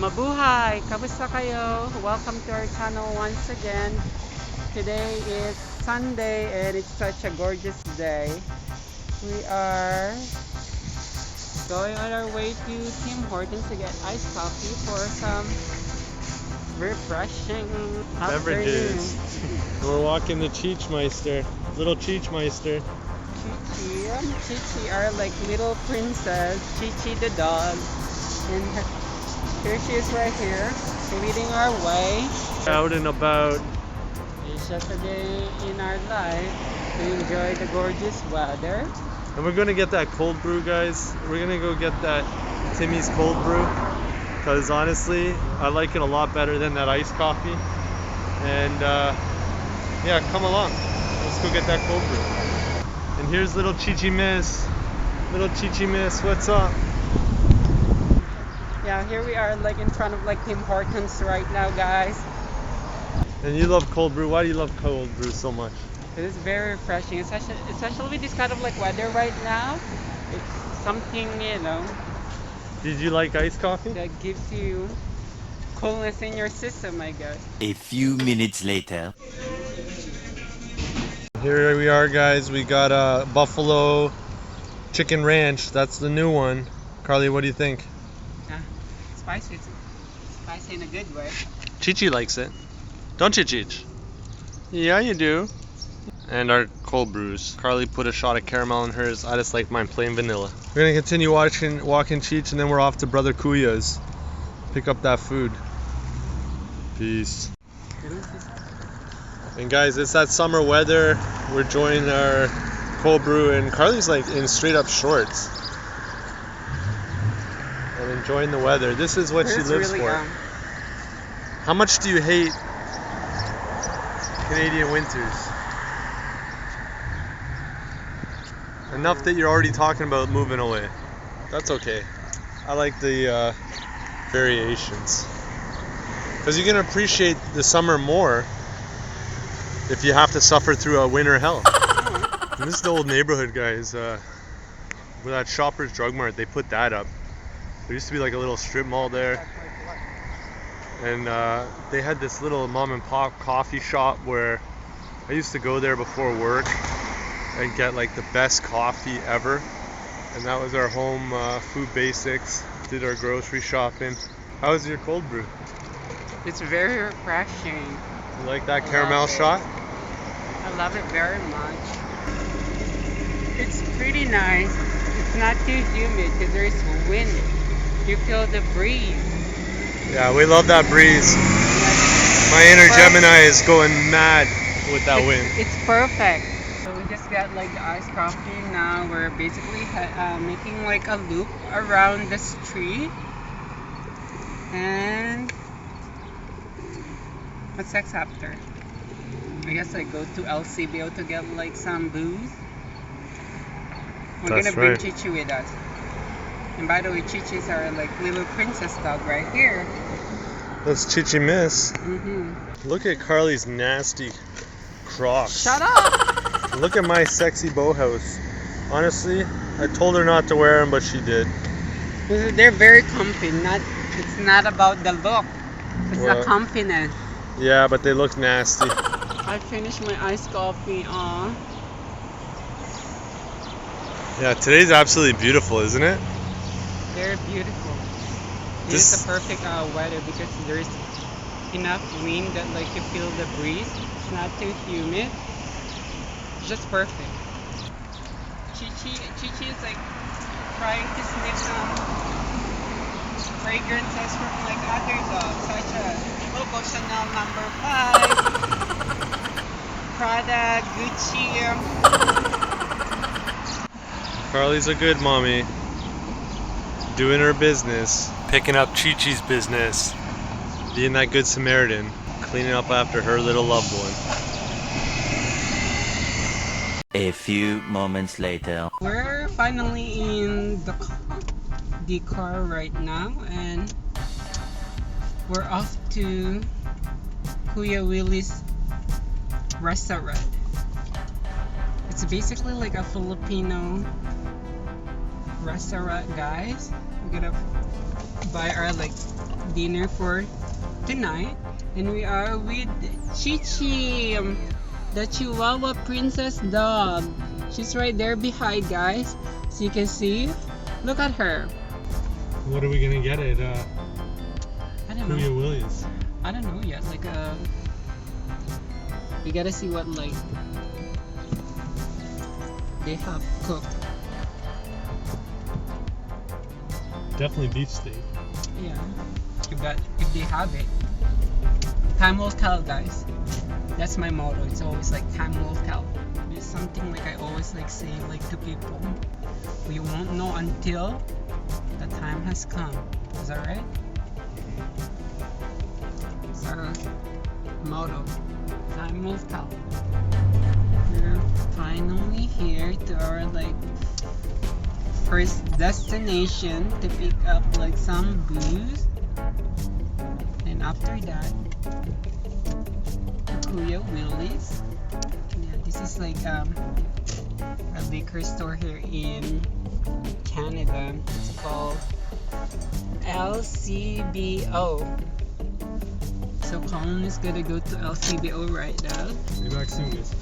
Mabuhay! Kamusta kayo? Welcome to our channel once again. Today is Sunday and it's such a gorgeous day. We are going on our way to Tim Hortons to get iced coffee for some refreshing beverages. We're walking the Cheechmeister, little Cheechmeister. Chichi are like little princess, Chichi the dog, and here she is right here, leading our way. Out and about. It's just a day in our life to enjoy the gorgeous weather. And we're gonna get that cold brew, guys. We're gonna go get that Timmy's cold brew, because honestly, I like it a lot better than that iced coffee. And yeah, come along. Let's go get that cold brew. And here's little Chichi Miss. Little Chichi Miss, what's up? Yeah, here we are like in front of like Tim Hortons right now, guys. And you love cold brew. Why do you love cold brew so much? It is very refreshing, especially with this kind of like weather right now. It's something, you know. Did you like iced coffee? That gives you coolness in your system, I guess. A few minutes later. Here we are, guys. We got a Buffalo Chicken Ranch. That's the new one. Carly, what do you think? Spicy. It's spicy in a good way. Chichi likes it. Don't you, Cheech? Yeah, you do. And our cold brews. Carly put a shot of caramel in hers. I just like mine plain vanilla. We're gonna continue walking Cheech, and then we're off to Brother Kuya's. Pick up that food. Peace. And guys, it's that summer weather. We're enjoying our cold brew, and Carly's like in straight up shorts. And enjoying the weather. This is what she lives for. How much do you hate Canadian winters? Enough that you're already talking about moving away. That's okay. I like the variations. Because you can appreciate the summer more if you have to suffer through a winter hell. And this is the old neighborhood, guys. Where that Shoppers Drug Mart, they put that up. There used to be like a little strip mall there. And they had this little mom and pop coffee shop where I used to go there before work and get like the best coffee ever. And that was our home food basics. Did our grocery shopping. How was your cold brew? It's very refreshing. You like that caramel shot? I love it very much. It's pretty nice. It's not too humid because there is wind. You feel the breeze. Yeah, we love that breeze. My inner Gemini is going mad with that wind. It's perfect. So we just got like the iced coffee. Now we're basically making like a loop around the street. And what's next after? I guess I go to LCBO to get like some booze. We're gonna bring Chichi with us. And by the way, Chichis are like little princess dog right here. That's Chichi Miss. Look at Carly's nasty Crocs. Shut up! Look at my sexy bow house. Honestly, I told her not to wear them, but she did. They're very comfy. It's not about the look. It's the comfiness. Yeah, but they look nasty. I finished my iced coffee. Yeah, today's absolutely beautiful, isn't it? They're beautiful. This is the perfect weather because there's enough wind that like you feel the breeze. It's not too humid. It's just perfect. Chichi is like trying to sniff some fragrances from like other dogs, such as Coco Chanel No. 5, Prada, Gucci. Carly's a good mommy. Doing her business. Picking up Chi-Chi's business. Being that good Samaritan. Cleaning up after her little loved one. A few moments later. We're finally in the car right now, and we're off to Kuya Willies restaurant. It's basically like a Filipino restaurant, guys. We're gonna buy our like dinner for tonight. And we are with Chichi, the Chihuahua princess dog. She's right there behind, guys. So you can see. Look at her. What are we gonna get at I don't know. Kuya Willies? I don't know yet. Like we gotta see what like they have cooked. Definitely beef steak. Yeah. If they have it. Time will tell, guys. That's my motto. It's always like time will tell. It's something like I always like say like to people. We won't know until the time has come. Is that right? It's our motto. Time will tell. We're finally here to our like first destination to pick up like some booze. And after that, Kuya Willies. Yeah, this is like a liquor store here in Canada. It's called LCBO. So Colin is gonna go to LCBO right now. Be back soon, guys.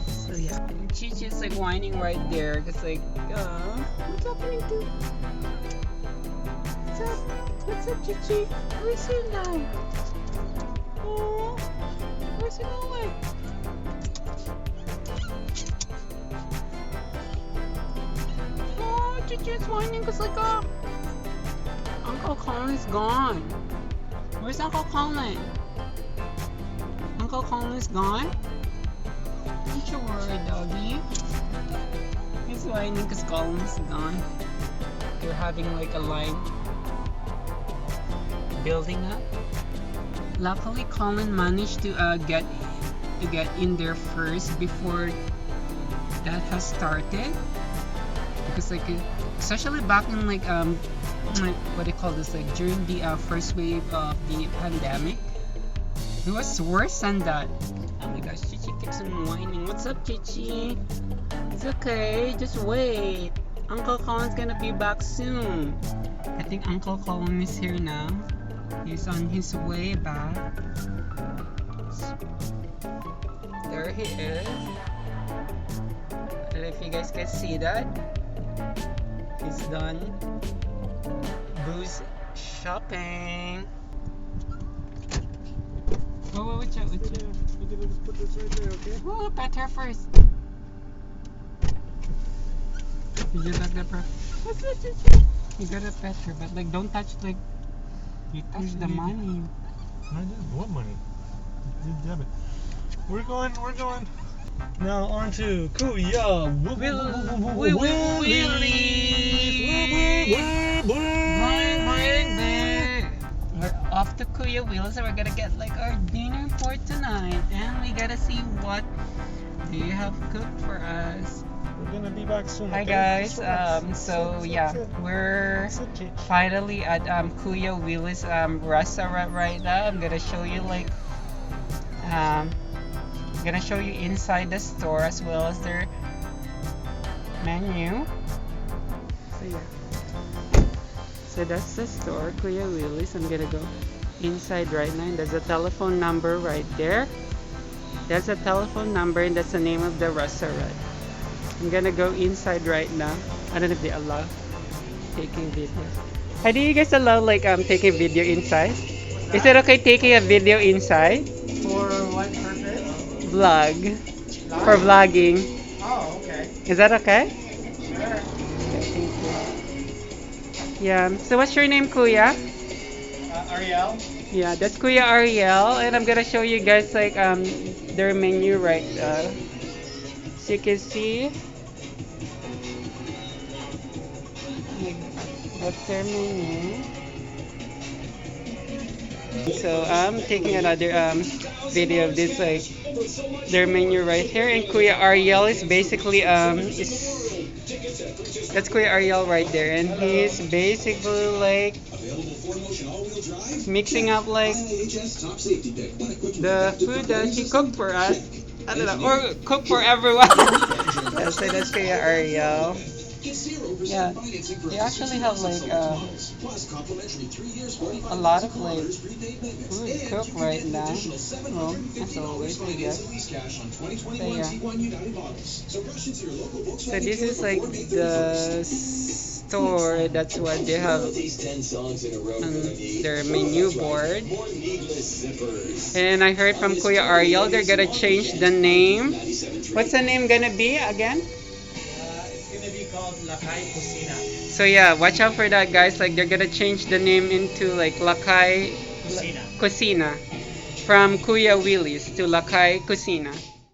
So yeah, Chichi's like whining right there. Cause like, what's happening to? What's up? What's up, Chichi? Where's he now? Oh, where's he going? Oh, Chichi's whining cause like, Uncle Colin is gone. Where's Uncle Colin? Uncle Colin is gone? Don't you worry, doggy. He's whining because Colin is gone. They're having like a line building up. Luckily, Colin managed to get in there first before that has started. Because like, especially back in like what do you call this? Like during the first wave of the pandemic, it was worse than that. Oh my gosh, Chichi keeps on whining. What's up, Chichi? It's okay, just wait. Uncle Colin's gonna be back soon. I think Uncle Colin is here now. He's on his way back. There he is. I don't know if you guys can see that. He's done booze shopping. Oh, watch out, watch out. You can just put this right there, okay? Oh, pet her first. You just like that, bro. You gotta pet her, but like don't touch like you touch the money. What money? Debit. We're going. Now on to Kuya We're off to Kuya Willies and we're gonna get like our dinner for tonight, and we gotta see what they have cooked for us. We're gonna be back soon. Hi okay? guys, Relax. so yeah, we're finally at Kuya Willies restaurant right now. I'm gonna show you like gonna show you inside the store as well as their menu. So yeah, so that's the store, Kuya Willies. I'm gonna go inside right now, and there's a telephone number right there. That's a telephone number, and that's the name of the restaurant. I'm gonna go inside right now. I don't know if they allow taking video. How do you guys allow like taking video inside? Is it okay taking a video inside? For what purpose? Vlog. For vlogging. Oh, okay. Is that okay? Sure. Okay, thank you. Yeah. So what's your name, Kuya? Ariel? Yeah, that's Kuya Ariel, and I'm gonna show you guys like their menu right so you can see like, what's their menu. So I'm taking another video of this like their menu right here, and Kuya Ariel is basically that's Kuya Ariel right there, and he's basically like mixing up like the food that he cooked for us. I don't know, or cook for everyone. Yeah, so that's Kuya Ariel. Yeah, they actually have like a lot of like food cooked right now. Well, as always, I guess. So yeah. So this is like the store. That's what they have on their menu board. And I heard from Kuya Ariel they're gonna change the name. What's the name gonna be again? It's gonna be called Lakay Kusina. So yeah, watch out for that, guys. Like they're gonna change the name into like Lakay Kusina. Kusina from Kuya Willies to Lakay Kusina.